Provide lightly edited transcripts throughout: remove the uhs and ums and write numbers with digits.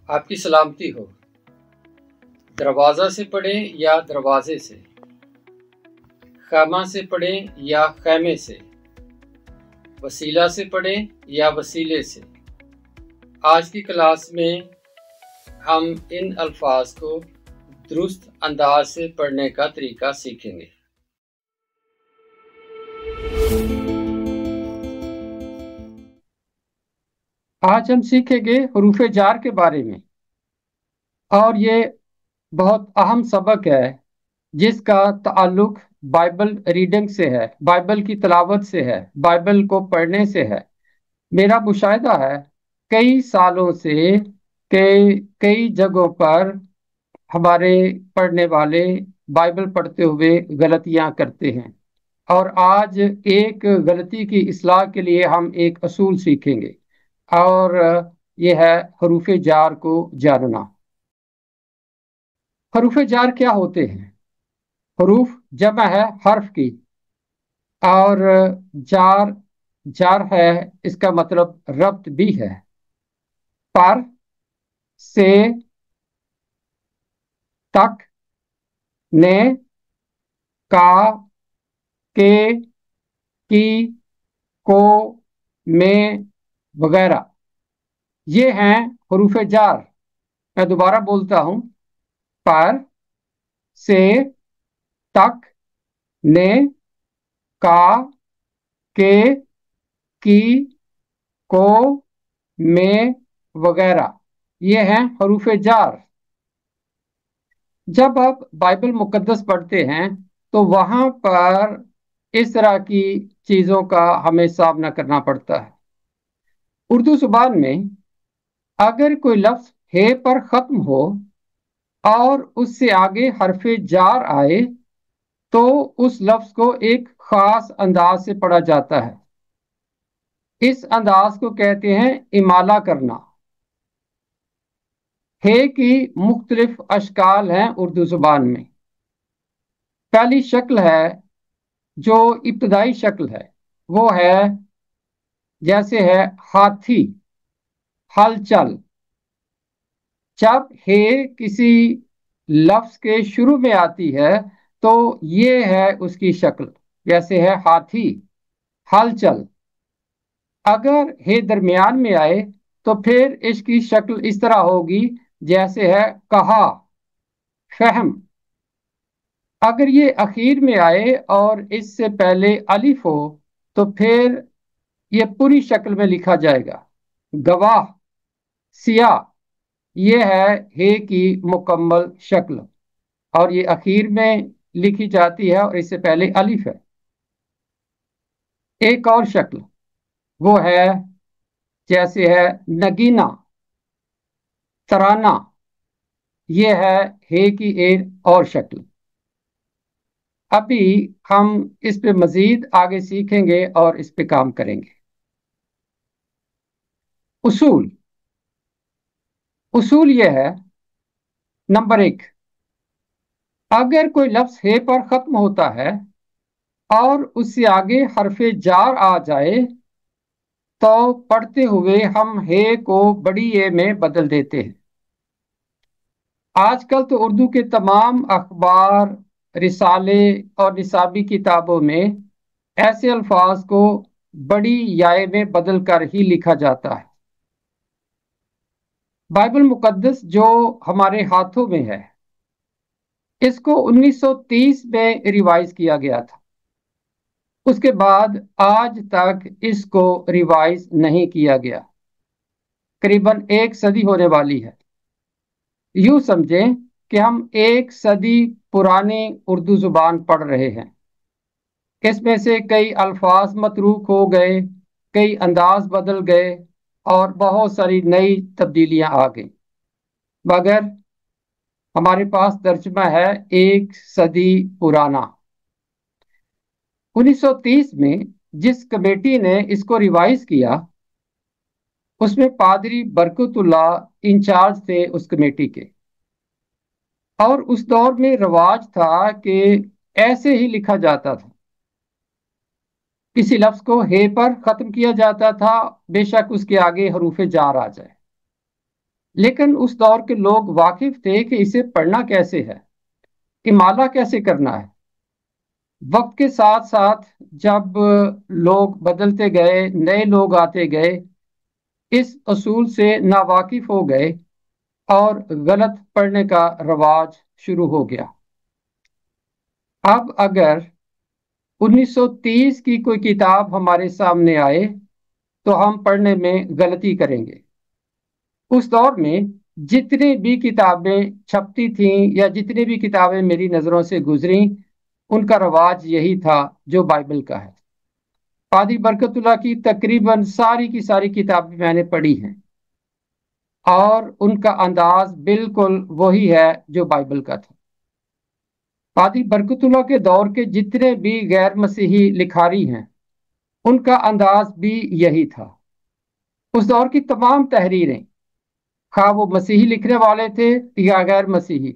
آپ کی سلامتی ہو۔ دروازہ سے پڑھیں یا دروازے سے، خیمہ سے پڑھیں یا خیمے سے، وسیلہ سے پڑھیں یا وسیلے سے۔ آج کی کلاس میں ہم ان الفاظ کو درست انداز سے پڑھنے کا طریقہ سیکھیں گے۔ آج ہم سیکھیں گے حروف جار کے بارے میں، اور یہ بہت اہم سبق ہے جس کا تعلق بائبل ریڈنگ سے ہے، بائبل کی تلاوت سے ہے، بائبل کو پڑھنے سے ہے۔ میرا مشاہدہ ہے کئی سالوں سے کہ کئی جگہوں پر ہمارے پڑھنے والے بائبل پڑھتے ہوئے غلطیاں کرتے ہیں، اور آج ایک غلطی کی اصلاح کے لیے ہم ایک اصول سیکھیں گے، اور یہ ہے حروف جار کو جاننا۔ حروف جار کیا ہوتے ہیں؟ حروف جمع ہے حرف کی، اور جار ہے، اس کا مطلب ربط بھی ہے۔ پر، سے، تک، نے، کا، کے، کی، کو، میں وغیرہ، یہ ہیں حروف جار۔ میں دوبارہ بولتا ہوں، پر، سے، تک، نے، کا، کے، کی، کو، میں وغیرہ، یہ ہیں حروف جار۔ جب آپ بائبل مقدس پڑھتے ہیں تو وہاں پر اس طرح کی چیزوں کا ہمیں سامنا کرنا پڑتا ہے۔ اردو زبان میں اگر کوئی لفظ ہے پر ختم ہو اور اس سے آگے حرف جار آئے تو اس لفظ کو ایک خاص انداز سے پڑھا جاتا ہے۔ اس انداز کو کہتے ہیں امالہ کرنا۔ ہے کی مختلف اشکال ہیں اردو زبان میں۔ پہلی شکل ہے جو ابتدائی شکل ہے، وہ ہے جیسے ہے ہاتھی، ہلچل۔ جب ہے کسی لفظ کے شروع میں آتی ہے تو یہ ہے اس کی شکل، جیسے ہے ہاتھی، ہلچل۔ اگر ہے درمیان میں آئے تو پھر اس کی شکل اس طرح ہوگی جیسے ہے کہا، فہم۔ اگر یہ اخیر میں آئے اور اس سے پہلے الف ہو تو پھر یہ پوری شکل میں لکھا جائے گا، گواہ، سیاہ۔ یہ ہے کی مکمل شکل، اور یہ اخیر میں لکھی جاتی ہے اور اس سے پہلے الف ہے۔ ایک اور شکل وہ ہے جیسے ہے نگینہ، ترانہ۔ یہ ہے کی ایک اور شکل۔ ابھی ہم اس پہ مزید آگے سیکھیں گے اور اس پہ کام کریں گے۔ اصول یہ ہے، نمبر 1، اگر کوئی لفظ ہے پر ختم ہوتا ہے اور اس سے آگے حرف جار آ جائے تو پڑھتے ہوئے ہم ہے کو بڑی اے میں بدل دیتے ہیں۔ آج کل تو اردو کے تمام اخبار، رسالے اور نصابی کتابوں میں ایسے الفاظ کو بڑی یائے میں بدل کر ہی لکھا جاتا ہے۔ بائبل مقدس جو ہمارے ہاتھوں میں ہے، اس کو 1930 میں ریوائز کیا گیا تھا۔ اس کے بعد آج تک اس کو ریوائز نہیں کیا گیا۔ قریباً 1 صدی ہونے والی ہے۔ یوں سمجھیں کہ ہم 1 صدی پرانی اردو زبان پڑھ رہے ہیں۔ اس میں سے کئی الفاظ متروک ہو گئے، کئی انداز بدل گئے، اور بہت ساری نئی تبدیلیاں آ گئیں، مگر ہمارے پاس ترجمہ ہے 1 صدی پرانا۔ 1930 میں جس کمیٹی نے اس کو ریوائز کیا، اس میں پادری برکت اللہ انچارج تھے اس کمیٹی کے، اور اس دور میں رواج تھا کہ ایسے ہی لکھا جاتا تھا किसी लफ्ज को हे पर खत्म किया जाता था, बेशक उसके आगे हरूफ जार आ जाए। लेकिन उस दौर के लोग वाकिफ थे कि इसे पढ़ना कैसे है, इमाला कैसे करना है। वक्त के साथ साथ जब लोग बदलते गए, नए लोग आते गए, इस असूल से नावाकिफ हो गए और गलत पढ़ने का रवाज शुरू हो गया। अब अगर 1930 की कोई किताब हमारे सामने आए तो हम पढ़ने में गलती करेंगे। उस दौर में जितनी भी किताबें छपती थीं या जितनी भी किताबें मेरी नज़रों से गुजरी, उनका रवाज यही था जो बाइबल का है। पादी बरकतुल्लाह की तकरीबन सारी की सारी किताबें मैंने पढ़ी हैं और उनका अंदाज बिल्कुल वही है जो बाइबल का था। पादी बरकतुल्लाह के दौर के जितने भी गैर मसीही लिखारी हैं, उनका अंदाज भी यही था। उस दौर की तमाम तहरीरें, खा वो मसीही लिखने वाले थे या गैर मसीही,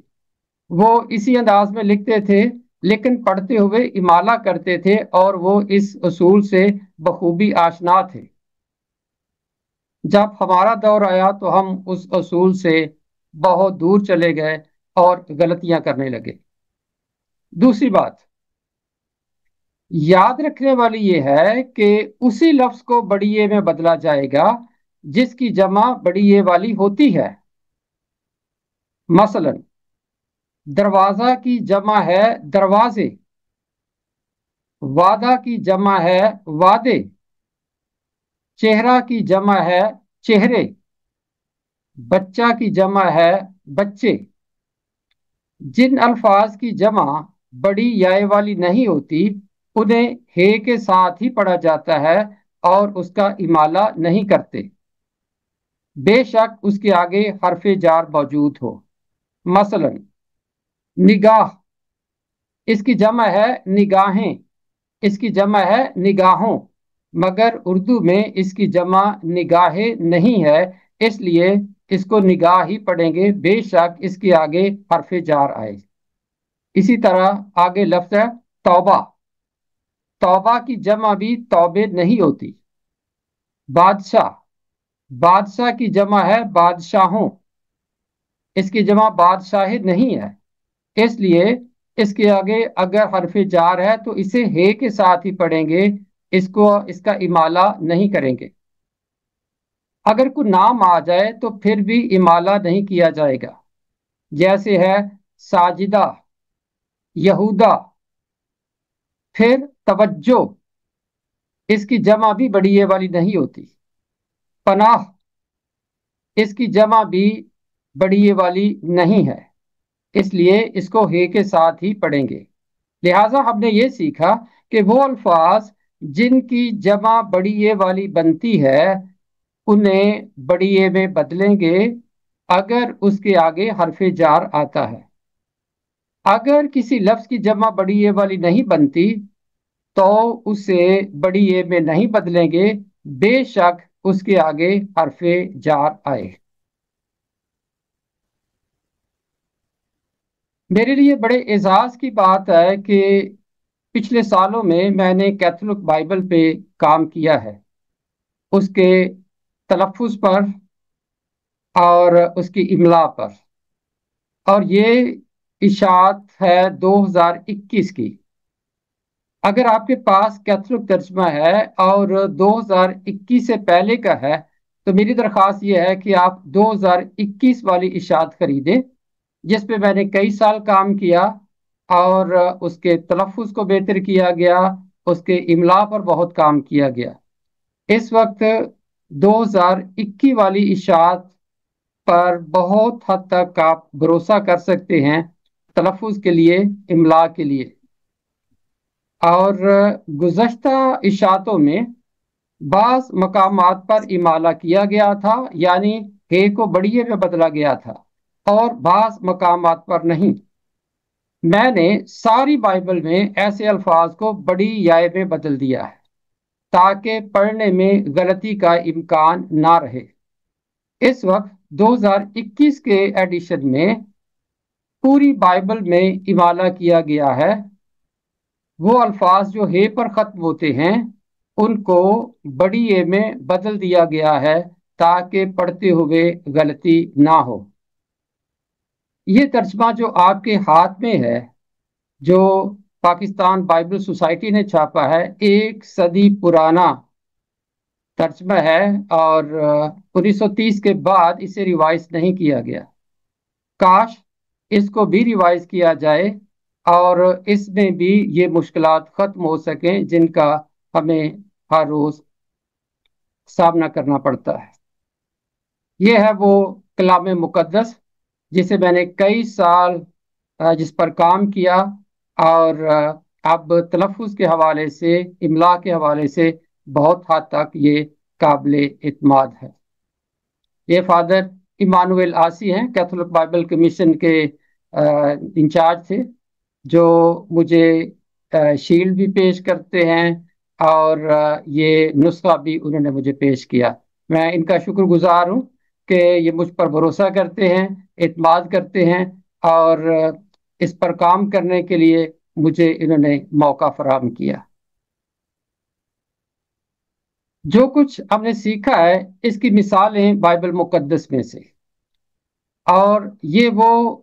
वो इसी अंदाज में लिखते थे, लेकिन पढ़ते हुए इमाला करते थे और वो इस उसूल से बखूबी आशना थे। जब हमारा दौर आया तो हम उस उसूल से बहुत दूर चले गए और गलतियां करने लगे। दूसरी बात याद रखने वाली ये है कि उसी लफ्ज को बड़ी ए में बदला जाएगा जिसकी जमा बड़ी ए वाली होती है। मसलन दरवाजा की जमा है दरवाजे, वादा की जमा है वादे, चेहरा की जमा है चेहरे, बच्चा की जमा है बच्चे। जिन अल्फाज की जमा बड़ी याय वाली नहीं होती, उन्हें हे के साथ ही पढ़ा जाता है और उसका इमाला नहीं करते, बेशक उसके आगे हरफे जार मौजूद हो। मसलन निगाह, इसकी जमा है निगाहें, इसकी जमा है निगाहों, मगर उर्दू में इसकी जमा निगाहें नहीं है, इसलिए इसको निगाह ही पढ़ेंगे, बेशक इसके आगे हरफे जार आए। इसी तरह आगे लफ्ज है तौबा, तौबा की जमा भी तौबे नहीं होती। बादशाह, बादशाह की जमा है बादशाहों, इसकी जमा बादशाह नहीं है, इसलिए इसके आगे अगर हरफे जार है तो इसे हे के साथ ही पढ़ेंगे, इसको इसका इमाला नहीं करेंगे। अगर कोई नाम आ जाए तो फिर भी इमाला नहीं किया जाएगा, जैसे है साजिदा, यहूदा। फिर तवज्जो, इसकी जमा भी बड़ी ए वाली नहीं होती। पनाह, इसकी जमा भी बड़ी ए वाली नहीं है, इसलिए इसको हे के साथ ही पढ़ेंगे। लिहाजा हमने ये सीखा कि वो अल्फाज जिनकी जमा बड़ी ए वाली बनती है, उन्हें बड़ी ए में बदलेंगे अगर उसके आगे हरफे जार आता है। अगर किसी लफ्ज की जमा बड़ी ए वाली नहीं बनती तो उसे बड़ी ए में नहीं बदलेंगे, बेशक उसके आगे हरफे जार आए। मेरे लिए बड़े एजाज की बात है कि पिछले सालों में मैंने कैथोलिक बाइबल पे काम किया है, उसके तलफ़ुज़ पर और उसकी इमला पर। और ये इशात है 2021 की। अगर आपके पास कैथोलिक तर्जमा है और 2021 से पहले का है, तो मेरी दरख्वास्त ये है कि आप 2021 वाली इशात खरीदें, जिस पे मैंने कई साल काम किया और उसके तलफ़ुज़ को बेहतर किया गया, उसके इमला पर बहुत काम किया गया। इस वक्त 2021 वाली इशात पर बहुत हद तक आप भरोसा कर सकते हैं, तलफ़ुज़ के लिए, इमला के लिए। और गुज़श्ता इशातों में बास मकामात पर इमाला किया गया था, यानी हे को बड़िए में बदला गया था, और बास मकामात पर नहीं। मैंने सारी बाइबल में ऐसे अल्फाज को बड़ी याय में बदल दिया है ताकि पढ़ने में गलती का इम्कान ना रहे। इस वक्त 2021 के एडिशन में पूरी बाइबल में इमाला किया गया है। वो अल्फाज जो हे पर ख़त्म होते हैं उनको बड़ी ए में बदल दिया गया है ताकि पढ़ते हुए गलती ना हो। ये तर्जमा जो आपके हाथ में है, जो पाकिस्तान बाइबल सोसाइटी ने छापा है, 1 सदी पुराना तर्जमा है और 1930 के बाद इसे रिवाइज नहीं किया गया। काश इसको भी रिवाइज किया जाए और इसमें भी ये मुश्किलात खत्म हो सकें जिनका हमें हर रोज सामना करना पड़ता है। ये है वो कलाम मुकद्दस जिसे मैंने कई साल जिस पर काम किया और अब तलफ़ुज़ के हवाले से, इमला के हवाले से बहुत हद तक ये काबिल इत्माद है। ये फादर इमानुएल आसी हैं, कैथोलिक बाइबल कमीशन के इंचार्ज थे, जो मुझे शील्ड भी पेश करते हैं और ये नुस्खा भी उन्होंने मुझे पेश किया। मैं इनका शुक्रगुजार हूँ कि ये मुझ पर भरोसा करते हैं, इत्माद करते हैं और इस पर काम करने के लिए मुझे इन्होंने मौका फराहम किया। जो कुछ हमने सीखा है इसकी मिसालें बाइबल मुकद्दस में से, और ये वो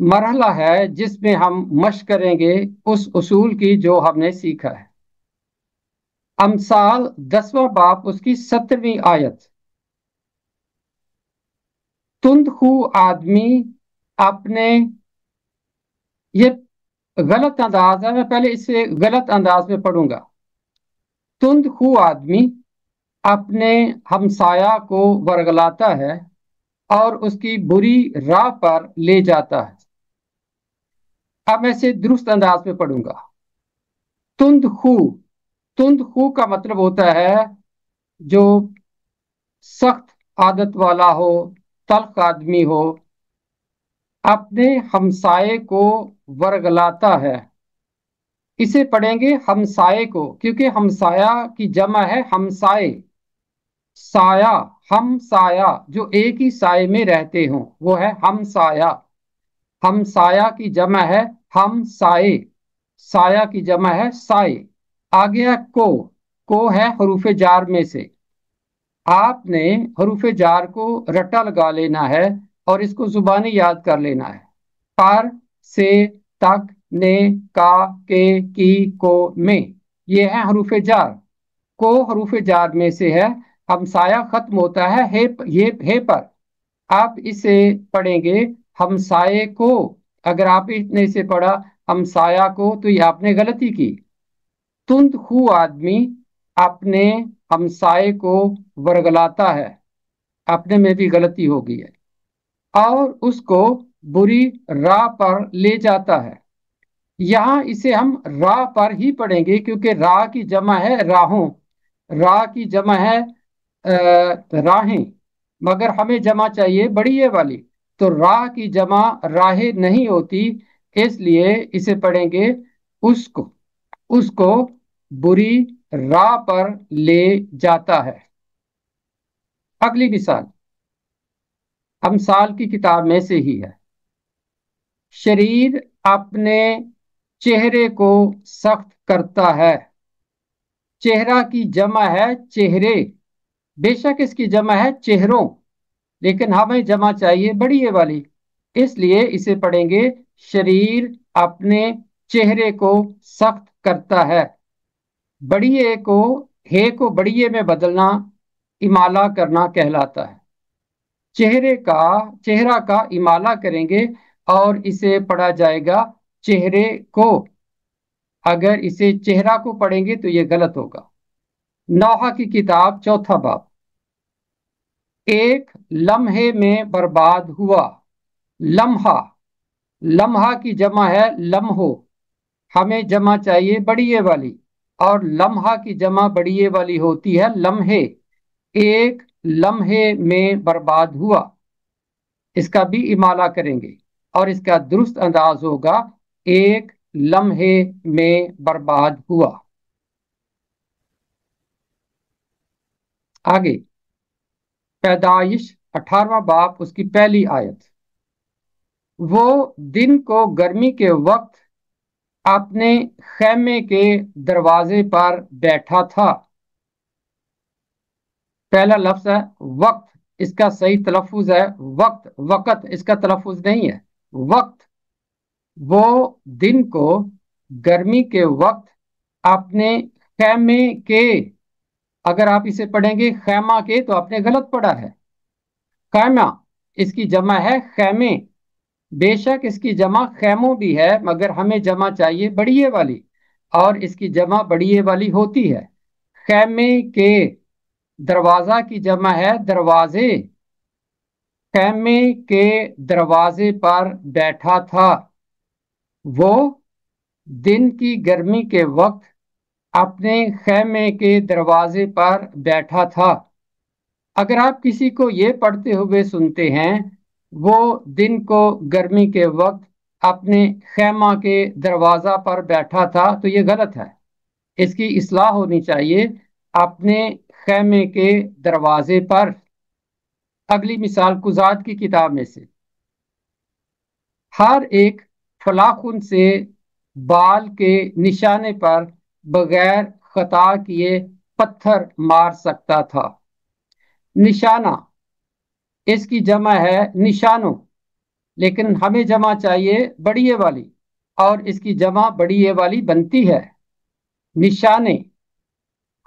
मरहला है जिसमें हम मश्क करेंगे उस उसूल की जो हमने सीखा है। अमसाल 10वां बाब उसकी 17वीं आयत, तुंदखू आदमी अपने, ये गलत अंदाज है, मैं पहले इसे गलत अंदाज में पढ़ूंगा। तुंदखू आदमी अपने हमसाया को वर्गलाता है और उसकी बुरी राह पर ले जाता है। अब मैं इसे दुरुस्त अंदाज में पढ़ूंगा। तुंदखू, तुंदखू का मतलब होता है जो सख्त आदत वाला हो, तल्ख आदमी हो, अपने हमसाये को वर्गलाता है। इसे पढ़ेंगे हमसाये को, क्योंकि हमसाया की जमा है हमसाये। साया, हम साया, जो एक ही साये में रहते हों वो है हम साया। हम साया की जमा है हम साये, साया की जमा है साये। आगे है को है हरूफ जार में से। आपने हरूफ जार को रट्टा लगा लेना है और इसको जुबानी याद कर लेना है। पर, से, तक, ने, का, के, की, को, में, ये है हरूफ जार। को हरूफ जार में से है। हमसाया खत्म होता है हे पर। आप इसे पढ़ेंगे हमसाये को। अगर आपने इसे पढ़ा हमसाया को तो ये आपने गलती की। तुंद खू आदमी अपने हमसाये को वर्गलाता है, अपने में भी गलती हो गई है, और उसको बुरी राह पर ले जाता है। यहां इसे हम राह पर ही पढ़ेंगे क्योंकि राह की जमा है राहों, राह की जमा है राहें, मगर हमें जमा चाहिए बड़ी ये वाली, तो राह की जमा राहें नहीं होती, इसलिए इसे पढ़ेंगे उसको, उसको बुरी राह पर ले जाता है। अगली मिसाल अमसाल की किताब में से ही है। शरीर अपने चेहरे को सख्त करता है। चेहरा की जमा है चेहरे, बेशक इसकी जमा है चेहरों, लेकिन हमें जमा चाहिए बड़ी ये वाली, इसलिए इसे पढ़ेंगे शरीर अपने चेहरे को सख्त करता है। बड़िए को, हे को बड़िए में बदलना इमाला करना कहलाता है। चेहरा का इमाला करेंगे और इसे पढ़ा जाएगा चेहरे को। अगर इसे चेहरा को पढ़ेंगे तो यह गलत होगा। नौहा की किताब 4वां बाब, एक लम्हे में बर्बाद हुआ। लम्हा, लम्हा की जमा है लम्हो, हमें जमा चाहिए बड़िए वाली, और लम्हा की जमा बड़िए वाली होती है लम्हे। एक लम्हे में बर्बाद हुआ, इसका भी इमाला करेंगे और इसका दुरुस्त अंदाज होगा एक लम्हे में बर्बाद हुआ। आगे पैदाइश 18वां बाब उसकी पहली आयत, वो दिन को गर्मी के वक्त अपने खैमे के दरवाजे पर बैठा था। पहला लफ्ज है वक्त, इसका सही तलफ्फुज है वक्त, वक़्त इसका तलफ्फुज नहीं है, वक्त। वो दिन को गर्मी के वक्त अपने खैमे के, अगर आप इसे पढ़ेंगे खैमा के तो आपने गलत पढ़ा है। खैमा इसकी जमा है खैमे, बेशक इसकी जमा खैमों भी है, मगर हमें जमा चाहिए बड़िए वाली, और इसकी जमा बड़िए वाली होती है। खैमे के, दरवाजा की जमा है दरवाजे, खैमे के दरवाजे पर बैठा था। वो दिन की गर्मी के वक्त अपने खैमे के दरवाजे पर बैठा था। अगर आप किसी को ये पढ़ते हुए सुनते हैं वो दिन को गर्मी के वक्त अपने खैमा के दरवाजा पर बैठा था, तो ये गलत है, इसकी इस्लाह होनी चाहिए अपने खैमे के दरवाजे पर। अगली मिसाल कुजात की किताब में से, हर एक फलाखुन से बाल के निशाने पर बगैर खता किए पत्थर मार सकता था। निशाना इसकी जमा है निशानों, लेकिन हमें जमा चाहिए बड़िए वाली, और इसकी जमा बड़िए वाली बनती है निशाने।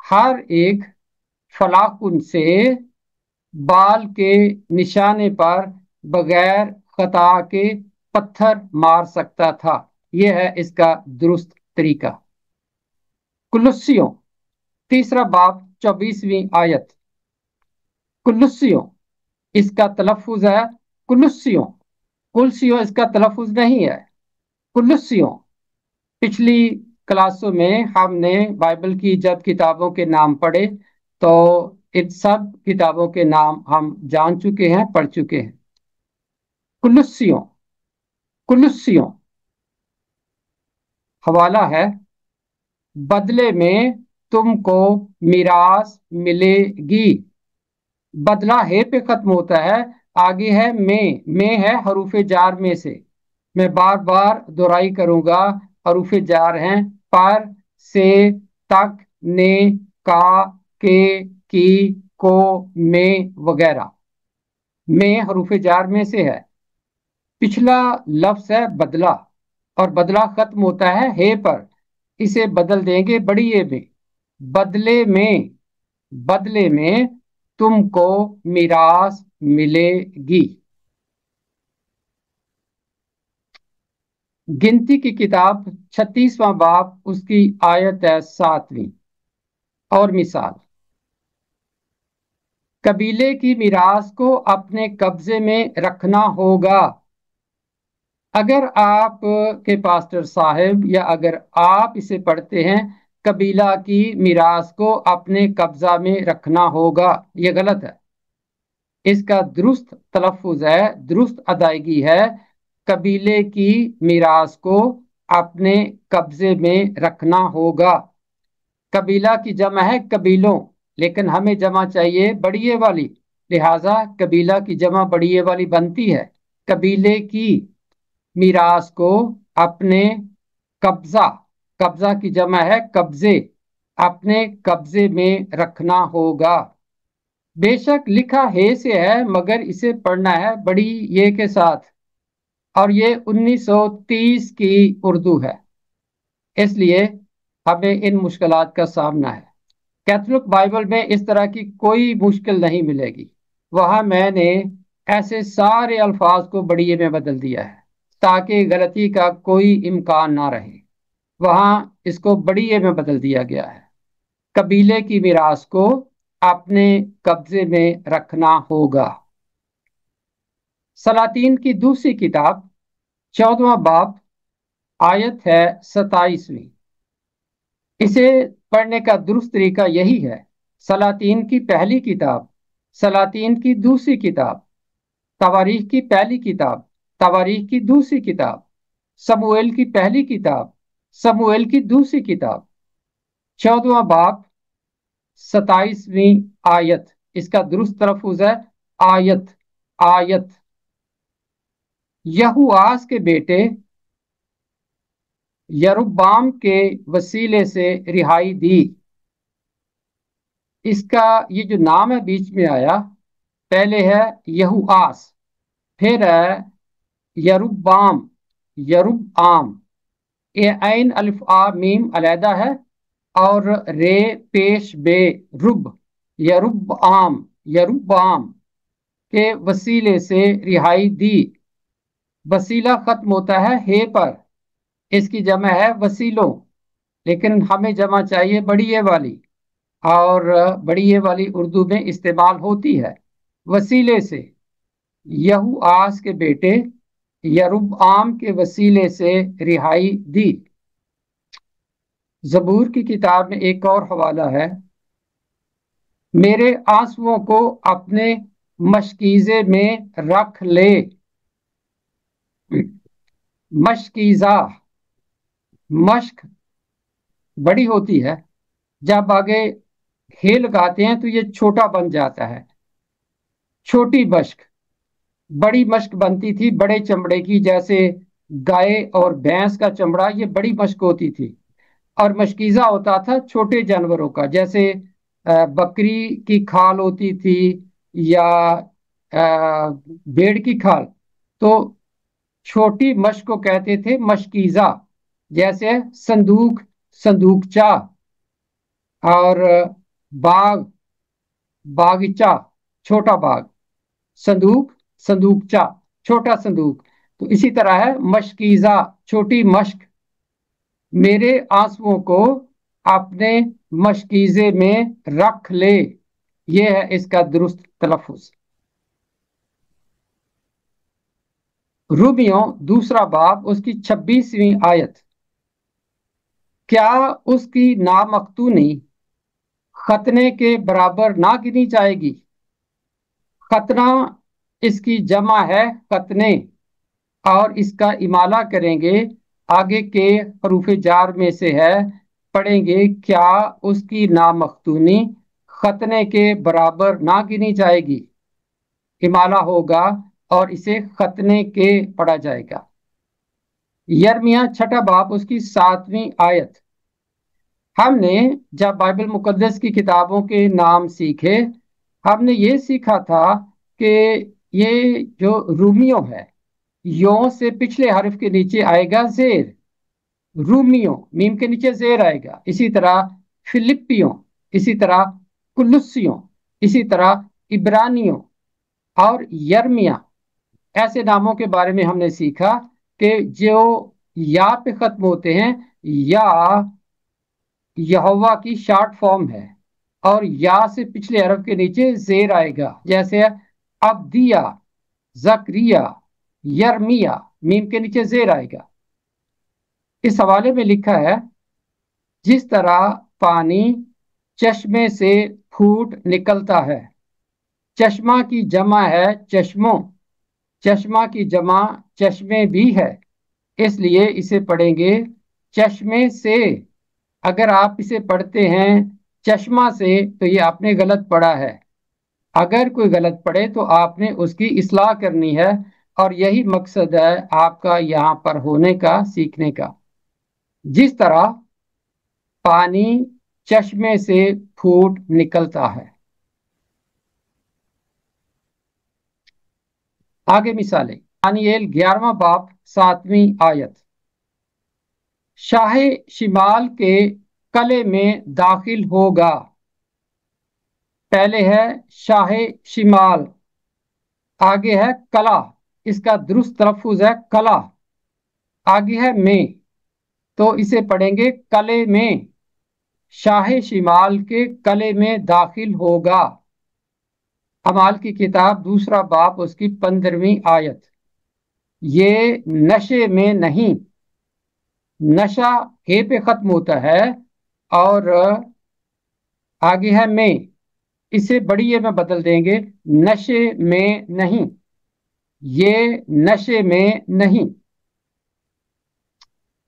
हर एक फलाकुन से बाल के निशाने पर बगैर खता के पत्थर मार सकता था। यह है इसका दुरुस्त तरीका। कुलुस्सियों, तीसरा बाब 24वीं आयत। कुलुस्सियों इसका तलफ्फुज है कुलुस्सियों, कुलसियों इसका तलफ्फुज नहीं है, कुलुस्सियों। पिछली क्लासों में हमने बाइबल की जब किताबों के नाम पढ़े तो इन सब किताबों के नाम हम जान चुके हैं, पढ़ चुके हैं। कुलुस्सियों, कुलुस्सियों हवाला है बदले में तुमको मिरास मिलेगी। बदला है पे खत्म होता है, आगे है में है हरूफे जार में से। मैं बार बार दोहराई करूंगा, हरूफे जार हैं पर, से, तक, ने, का, के, की, को, में वगैरह। में हरूफे जार में से है। पिछला लफ्ज है बदला, और बदला खत्म होता है हे पर, इसे बदल देंगे बड़ी ए में। बदले में, बदले में तुमको मिरास मिलेगी। गिनती की किताब 36वां बाब उसकी आयत है 7वीं। और मिसाल, कबीले की मिरास को अपने कब्जे में रखना होगा। अगर आप के पास्टर साहब या अगर आप इसे पढ़ते हैं कबीला की मिरास को अपने कब्जा में रखना होगा, ये गलत है। इसका दुरुस्त तलफ्फुज है, दुरुस्त अदायगी है कबीले की मिरास को अपने कब्जे में रखना होगा। कबीला की जमा है कबीलों, लेकिन हमें जमा चाहिए बड़िए वाली, लिहाजा कबीला की जमा बड़िए वाली बनती है। कबीले की मिरास को अपने कब्जा, कब्जा की जमा है कब्जे, अपने कब्जे में रखना होगा। बेशक लिखा है से है, मगर इसे पढ़ना है बड़ी ये के साथ, और ये 1930 की उर्दू है, इसलिए हमें इन मुश्किलात का सामना है। कैथोलिक बाइबल में इस तरह की कोई मुश्किल नहीं मिलेगी। वहां मैंने ऐसे सारे अल्फाज को बड़िए में बदल दिया है ताकि गलती का कोई इम्कान ना रहे। वहां इसको बड़िए में बदल दिया गया है। कबीले की मिरास को अपने कब्जे में रखना होगा। सलातीन की दूसरी किताब 14वां बाब आयत है 27वीं। इसे पढ़ने का दुरुस्त तरीका यही है। सलातीन की पहली किताब, सलातीन की दूसरी किताब, तवारीख की पहली किताब, तवारीख की दूसरी किताब, समूएल की पहली किताब, समूएल की दूसरी किताब, 14वां बाब 27वीं आयत। इसका दुरुस्त तलफ्फुज है आयत, आयत। यहूआस के बेटे यरुब्बाम के वसीले से रिहाई दी। इसका ये जो नाम है बीच में आया, पहले है यहूआस, फिर है यरुब्बाम, यरुब्आम। ये ऐन अलिफ आ मीम अलैदा है, और रे पेश बे रुब, यरुब्आम, यरुब्बाम के वसीले से रिहाई दी। वसीला खत्म होता है हे पर, इसकी जमा है वसीलों, लेकिन हमें जमा चाहिए बड़ी ए वाली, और बड़ी ए वाली उर्दू में इस्तेमाल होती है। वसीले से, यहू आस के बेटे यरुब्आम के वसीले से रिहाई दी। ज़बूर की किताब में एक और हवाला है, मेरे आंसुओं को अपने मशकीज़े में रख ले। मशकीज़ा, मश्क बड़ी होती है, जब आगे हे लगाते हैं तो ये छोटा बन जाता है, छोटी मश्क। बड़ी मश्क बनती थी बड़े चमड़े की, जैसे गाय और भैंस का चमड़ा, ये बड़ी मश्क होती थी। और मशकीज़ा होता था छोटे जानवरों का, जैसे बकरी की खाल होती थी, या भेड़ की खाल। तो छोटी मश्क को कहते थे मशकीज़ा। जैसे संदूक, संदूकचा, और बाग, बागीचा, छोटा बाग। संदूक, संदूकचा, छोटा संदूक। तो इसी तरह है मशकीज़ा, छोटी मश्क। मेरे आंसुओं को अपने मशकीज़े में रख ले, ये है इसका दुरुस्त तलफ़ुज़। रूमियों दूसरा बाब, उसकी 26वीं आयत। क्या उसकी नामख्तूनी खतने के बराबर ना गिनी जाएगी? खतना इसकी जमा है खतने, और इसका इमाला करेंगे, आगे के हरूफ जार में से है, पढ़ेंगे क्या उसकी नामख्तूनी खतने के बराबर ना गिनी जाएगी। इमाला होगा और इसे खतने के पढ़ा जाएगा। यर्मिया छठा बाब, उसकी 7वीं आयत। हमने जब बाइबल मुकद्दस की किताबों के नाम सीखे, हमने ये सीखा था कि ये जो रूमियो है, यो से पिछले हर्फ के नीचे आएगा जेर, रूमियो मीम के नीचे जेर आएगा। इसी तरह फिलिपियों, इसी तरह कुलुसियों, इसी तरह इब्रानियों और यर्मिया, ऐसे नामों के बारे में हमने सीखा कि जो या पे खत्म होते हैं, या यहोवा की शॉर्ट फॉर्म है, और या से पिछले हरफ के नीचे जेर आएगा। जैसे अब्दिया, जकरिया, यर्मिया, मीम के नीचे जेर आएगा। इस हवाले में लिखा है, जिस तरह पानी चश्मे से फूट निकलता है। चश्मा की जमा है चश्मों, चश्मा की जमा चश्मे भी है, इसलिए इसे पढ़ेंगे चश्मे से। अगर आप इसे पढ़ते हैं चश्मा से तो ये आपने गलत पढ़ा है। अगर कोई गलत पढ़े तो आपने उसकी इस्लाह करनी है, और यही मकसद है आपका यहाँ पर होने का, सीखने का। जिस तरह पानी चश्मे से फूट निकलता है। आगे मिसालें, दानियेल 11वां बाब 7वीं आयत। शाह शिमाल के कले में दाखिल होगा। पहले है शाह शिमाल, आगे है कला, इसका दुरुस्त तलफ़ुज़ है कला, आगे है में, तो इसे पढ़ेंगे कले में। शाह शिमाल के कले में दाखिल होगा। अमाल की किताब दूसरा बाब, उसकी 15वीं आयत। ये नशे में नहीं, नशा हे पे खत्म होता है, और आगे है में, इसे बड़ी ये में बदल देंगे, नशे में नहीं, ये नशे में नहीं।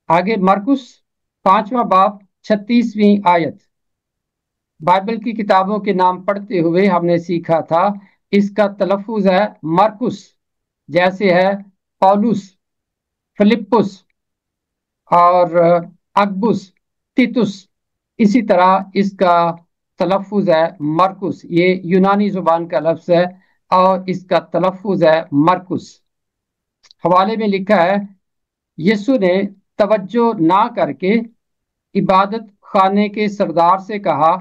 आगे मरकुस 5वां बाब 36वीं आयत। बाइबल की किताबों के नाम पढ़ते हुए हमने सीखा था, इसका तलफ़ुज़ है मरकुस, जैसे है पौलुस, फिलिपुस और अकबुस, तितुस, इसी तरह इसका तलफ़ुज़ है मरकुस। ये यूनानी जुबान का लफ्ज़ है और इसका तलफ़ुज़ है मरकुस। हवाले में लिखा है, यीशु ने तवज्जो ना करके इबादत खाने के सरदार से कहा,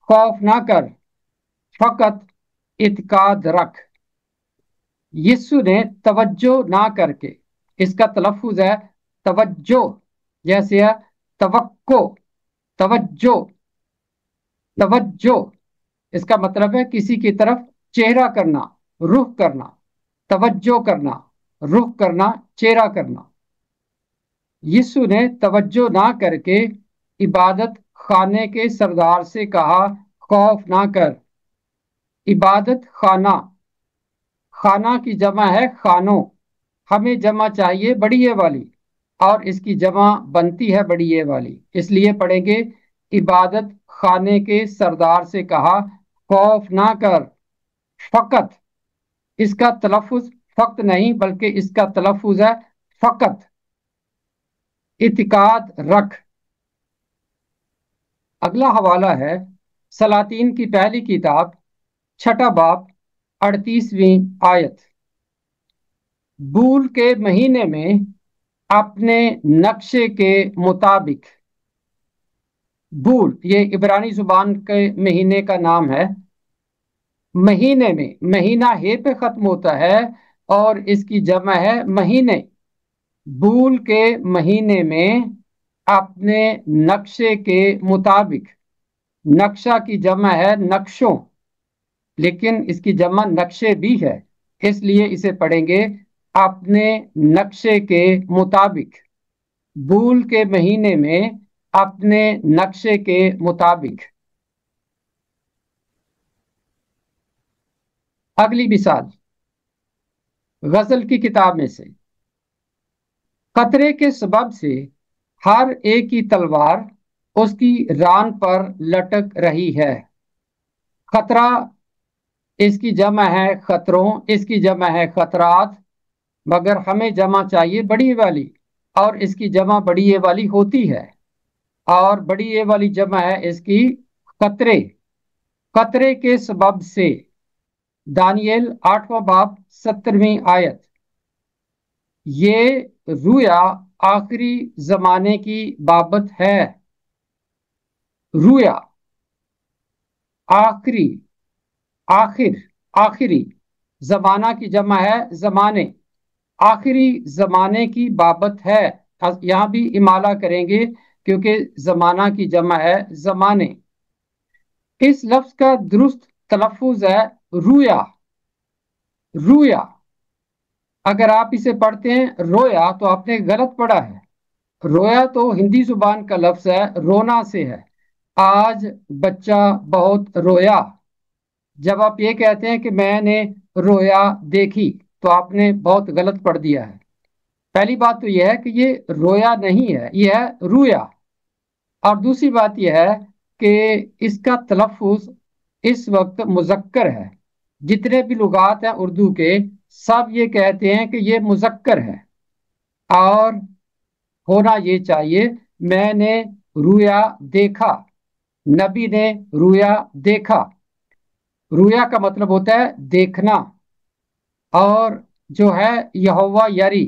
खौफ ना कर, फकत इत्काद रख। यीशु ने तवज्जो ना करके, इसका तलफ़ुज़ है तवज्जो, जैसे है तवक्को, तवज्जो, तवज्जो। इसका मतलब है किसी की तरफ चेहरा करना, रुख करना, तवज्जो करना, रुख करना, चेहरा करना। यीशु ने तवज्जो ना करके इबादत खाने के सरदार से कहा, खौफ ना कर। इबादत खाना, खाना की जमा है खानों। हमें जमा चाहिए बड़ी ए वाली और इसकी जमा बनती है बड़ी ए वाली, इसलिए पढ़ेंगे इबादत खाने के सरदार से कहा, खौफ ना कर, फकत। इसका तलफ़ुज़ फक्त नहीं बल्कि इसका तलफ़ुज़ है फकत। इतिकाद रख। अगला हवाला है सलातीन की पहली किताब, छठा बाब, 38वीं आयत। बूल के महीने में अपने नक्शे के मुताबिक। बूल ये इब्रानी जुबान के महीने का नाम है। महीने में, महीना हे पे खत्म होता है और इसकी जमा है महीने। बूल के महीने में अपने नक्शे के मुताबिक। नक्शा की जमा है नक्शों, लेकिन इसकी जमा नक्शे भी है, इसलिए इसे पढ़ेंगे अपने नक्शे के मुताबिक। बूल के महीने में अपने नक्शे के मुताबिक। अगली मिसाल गजल की किताब में से, खतरे के सबब से हर एक की तलवार उसकी रान पर लटक रही है। खतरा, इसकी जमा है खतरों, इसकी जमा है खतरात, मगर हमें जमा चाहिए बड़ी वाली और इसकी जमा बड़ी ए वाली होती है और बड़ी ए वाली जमा है इसकी खतरे। खतरे के सबब से, दानियल 8वां बाब 70वीं आयत। ये रुया आखिरी जमाने की बाबत है। रुया आखिरी, आखिर, आखिरी, जमाना की जमा है जमाने, आखिरी जमाने की बाबत है। यहां भी इमाला करेंगे क्योंकि जमाना की जमा है जमाने। इस लफ्ज का दुरुस्त तलफ़ुज़ है रुया, रुया। अगर आप इसे पढ़ते हैं रोया तो आपने गलत पढ़ा है। रोया तो हिंदी जुबान का लफ्ज है, रोना से है। आज बच्चा बहुत रोया। जब आप ये कहते हैं कि मैंने रोया देखी, तो आपने बहुत गलत पढ़ दिया है। पहली बात तो यह है कि ये रोया नहीं है, यह है रुया। और दूसरी बात यह है कि इसका तलफ़ुज़ इस वक्त मुज़क्कर है। जितने भी लुगात हैं उर्दू के, सब ये कहते हैं कि ये मुज़क्कर है और होना ये चाहिए मैंने रुया देखा, नबी ने रुया देखा। रुया का मतलब होता है देखना, और जो है यहोवा यारी,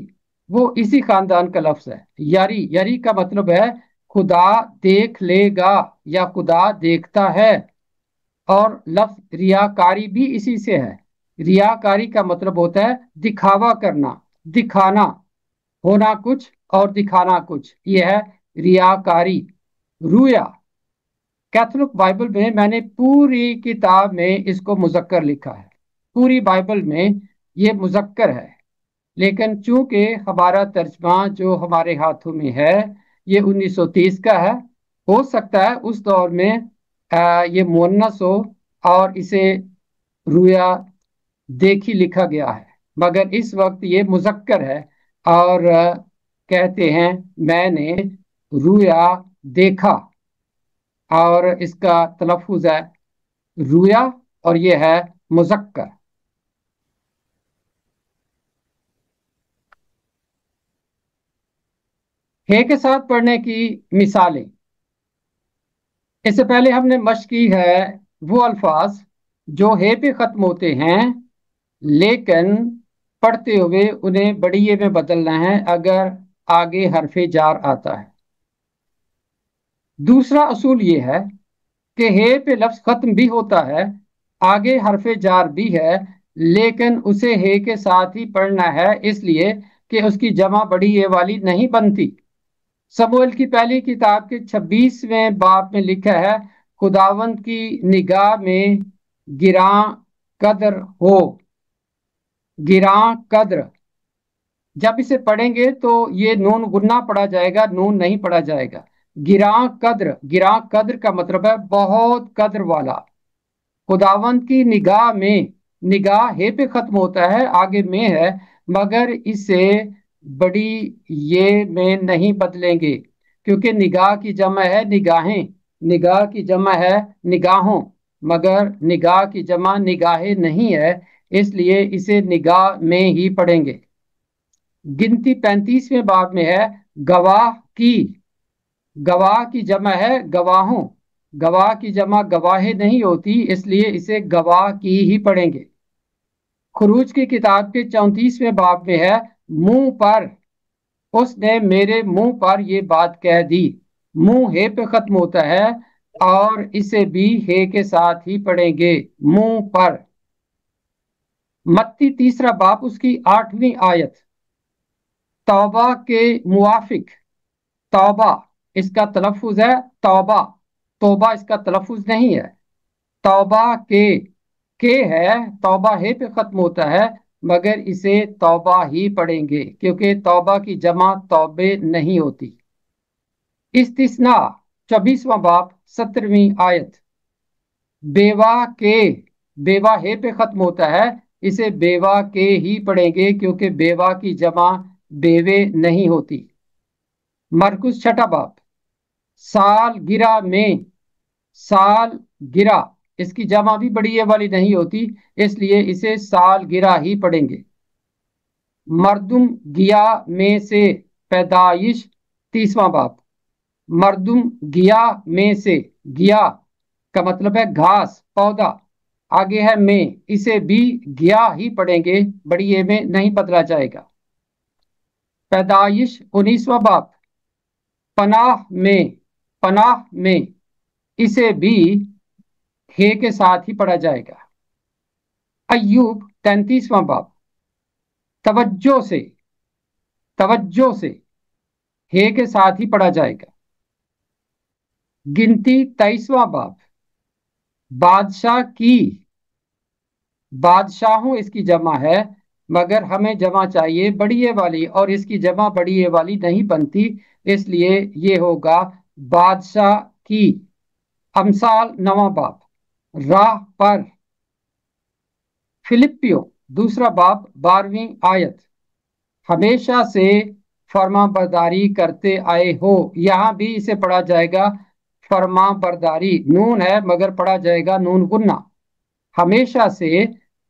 वो इसी खानदान का लफ्ज है। यारी, यारी का मतलब है खुदा देख लेगा या खुदा देखता है। और लफ्ज रियाकारी भी इसी से है। रियाकारी का मतलब होता है दिखावा करना, दिखाना, होना कुछ और दिखाना कुछ, यह है रियाकारी, रुया। कैथोलिक बाइबल में मैंने पूरी किताब में इसको मुजक्कर लिखा है, पूरी बाइबल में ये मुजक्कर है। लेकिन चूंकि हमारा तर्जमा जो हमारे हाथों में है ये 1930 का है, हो सकता है उस दौर में ये मुअन्नस हो और इसे रुया देखी लिखा गया है, मगर इस वक्त ये मुजक्कर है और कहते हैं मैंने रुया देखा, और इसका तलफ़ुज़ है रुया और ये है मुजक्कर। हे के साथ पढ़ने की मिसालें। इससे पहले हमने मश्क की है वो अल्फाज जो हे पे ख़त्म होते हैं लेकिन पढ़ते हुए उन्हें बड़ी ये में बदलना है अगर आगे हरफे जार आता है। दूसरा असूल ये है कि हे पे लफ्ज खत्म भी होता है, आगे हरफे जार भी है, लेकिन उसे हे के साथ ही पढ़ना है इसलिए कि उसकी जमा बड़ी ये वाली नहीं बनती। समूएल की पहली किताब के 26वें बाब में लिखा है, खुदावंद की निगाह में गिरां कद्र हो। गिरां कद्र, जब इसे पढ़ेंगे तो ये नून गुन्ना पढ़ा जाएगा, नून नहीं पढ़ा जाएगा। गिरां कद्र, गिरां कद्र का मतलब है बहुत कद्र वाला। खुदावंद की निगाह में, निगाह हे पे खत्म होता है, आगे में है, मगर इसे बड़ी ये में नहीं बदलेंगे क्योंकि निगाह की जमा है निगाहें, निगाह की जमा है निगाहों, मगर निगाह की जमा निगाहें नहीं है, इसलिए इसे निगाह में ही पढ़ेंगे। गिनती 35वें बाब में है गवाह की, गवाह की जमा है गवाहों, गवाह की जमा गवाहें नहीं होती, इसलिए इसे गवाह की ही पढ़ेंगे। खुरूज की किताब के 34वें बाब में है मुंह पर, उसने मेरे मुंह पर ये बात कह दी। मुंह हे पे खत्म होता है और इसे भी हे के साथ ही पढ़ेंगे, मुंह पर। मत्ती तीसरा बाब उसकी 8वीं आयत, तौबा के मुआफिक, तौबा इसका तलफ़ुज़ है तौबा, तौबा इसका तलफ़ुज़ नहीं है। तौबा के है, तौबा हे पे खत्म होता है, मगर इसे तौबा ही पढ़ेंगे क्योंकि तौबा की जमा तौबे नहीं होती। इस्तिस्ना 24वां बाब 17वीं आयत, बेवा के, बेवा हे पे खत्म होता है, इसे बेवा के ही पढ़ेंगे क्योंकि बेवा की जमा बेवे नहीं होती। मरकुस छठा बाब, साल गिरा में, साल गिरा इसकी जमा भी बड़ी ये वाली नहीं होती, इसलिए इसे साल गिरा ही पढ़ेंगे। मर्दुम गिया में से पैदाइश 30वां बाब, मर्दुम गिया में से, गिया का मतलब है घास पौधा, आगे है में, इसे भी गिया ही पढ़ेंगे, बड़ी ये में नहीं बदला जाएगा। पैदाइश 19वां बाब, पनाह में, पनाह में, इसे भी हे के साथ ही पढ़ा जाएगा। अय्यूब 33वां बाब, तवज्जो से, तवज्जो से हे के साथ ही पढ़ा जाएगा। गिनती 23वां बाब, बादशाह की, बादशाहों इसकी जमा है, मगर हमें जमा चाहिए बड़िए वाली और इसकी जमा बड़िए वाली नहीं बनती, इसलिए ये होगा बादशाह की। अमसाल 9वां बाब, राह पर। फिलिपियो दूसरा बाब 12वीं आयत, हमेशा से फर्मा बरदारी करते आए हो, यहां भी इसे पढ़ा जाएगा फर्मा बरदारी, नून है मगर पढ़ा जाएगा नून गुन्ना। हमेशा से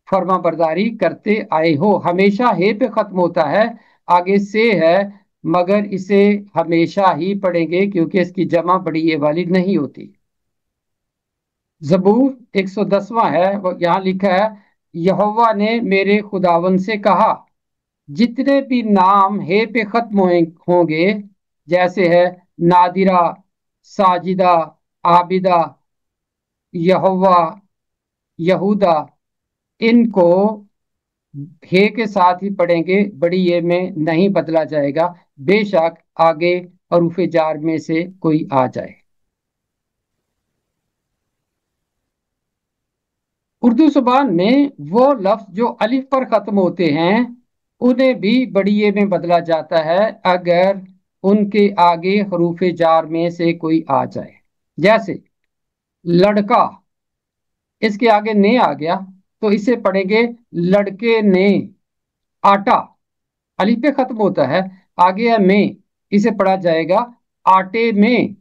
फर्मा बरदारी करते आए हो, हमेशा हे पे खत्म होता है, आगे से है, मगर इसे हमेशा ही पढ़ेंगे क्योंकि इसकी जमा बड़ी ये वाली नहीं होती। जबूर 110वां है, वो यहाँ लिखा है, यहोवा ने मेरे खुदावन से कहा, जितने भी नाम हे पे खत्म होंगे, जैसे है नादिरा, साजिदा, आबिदा, यहोवा, यहूदा, इनको हे के साथ ही पढ़ेंगे, बड़ी ये में नहीं बदला जाएगा, बेशक आगे हरूफ जार में से कोई आ जाए। उर्दू जुबान में वो लफ्ज जो अलिफ पर खत्म होते हैं उन्हें भी बड़ी ये में बदला जाता है अगर उनके आगे हरूफ जार में से कोई आ जाए। जैसे लड़का, इसके आगे ने आ गया तो इसे पढ़ेंगे लड़के ने। आटा अलिफ पे खत्म होता है, आगे है में, इसे पढ़ा जाएगा आटे में।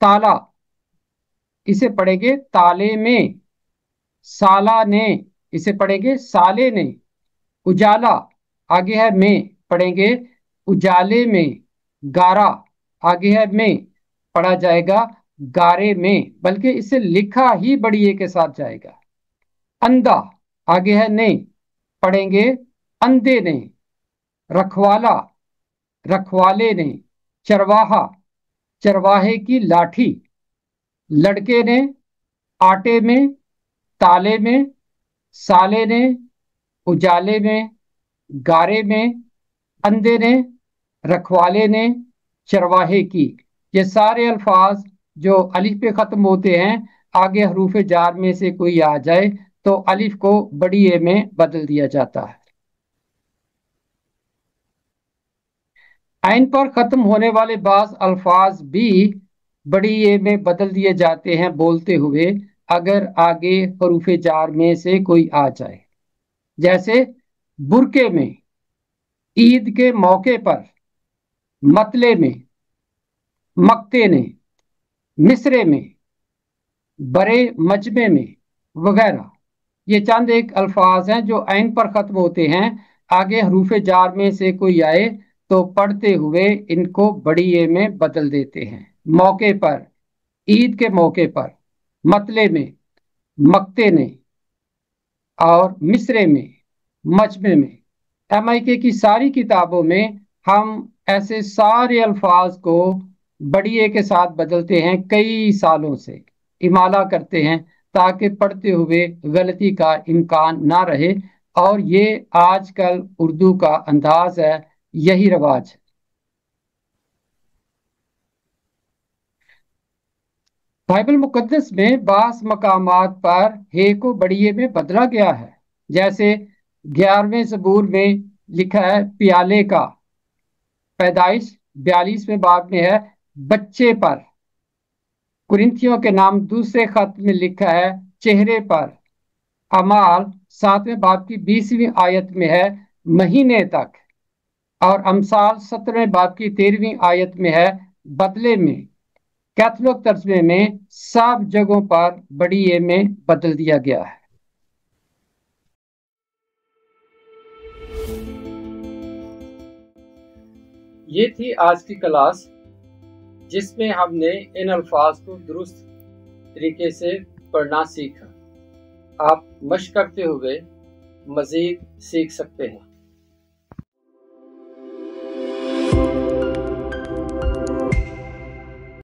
ताला, इसे पढ़ेंगे ताले में। साला ने, इसे पढ़ेंगे साले ने। उजाला, आगे है में, पढ़ेंगे उजाले में। गारा, आगे है में, पढ़ा जाएगा गारे में, बल्कि इसे लिखा ही बड़ी ए के साथ जाएगा। अंधा, आगे है ने, पढ़ेंगे अंधे ने। रखवाला, रखवाले ने। चरवाहा, चरवाहे की लाठी। लड़के ने, आटे में, ताले में, साले ने, उजाले में, गारे में, अंधे ने, रखवाले ने, चरवाहे की। ये सारे अल्फाज जो अलिफ पे खत्म होते हैं, आगे हरूफ जार में से कोई आ जाए तो अलिफ को बड़ी ए में बदल दिया जाता है। आइन पर खत्म होने वाले बाज अल्फाज भी बड़ी ए में बदल दिए जाते हैं बोलते हुए, अगर आगे हरूफ जार में से कोई आ जाए। जैसे बुरके में, ईद के मौके पर, मतले में, मक्ते ने, मिसरे में, बड़े मजमे में, वगैरह। ये चंद एक अल्फाज हैं जो ऐन पर खत्म होते हैं, आगे हरूफ जार में से कोई आए तो पढ़ते हुए इनको बड़ी ए में बदल देते हैं। मौके पर, ईद के मौके पर, मतले में, मक्ते ने, और मिसरे में, मजमे में। MIK की सारी किताबों में हम ऐसे सारे अल्फाज को बड़ी ए के साथ बदलते हैं, कई सालों से इमाला करते हैं ताकि पढ़ते हुए गलती का इम्कान ना रहे। और ये आजकल उर्दू का अंदाज है, यही रवाज है। बाइबल मुकद्दस में बास मकामात पर हे को बड़ी ए में बदला गया है। जैसे 11वें ज़बूर में लिखा है प्याले का। पैदाइश 42वें बाब में है बच्चे पर। कुरिन्थियों के नाम दूसरे खत में लिखा है चेहरे पर। अमाल 7वें बाब की 20वीं आयत में है महीने तक। और अमसाल 17वें बाब की 13वीं आयत में है बदले में। कैथोलिक तर्जमे में सब जगहों पर बड़ी ए में बदल दिया गया है। ये थी आज की क्लास, जिसमें हमने इन अल्फाज को दुरुस्त तरीके से पढ़ना सीखा। आप मश्क करते हुए मज़ीद सीख सकते हैं।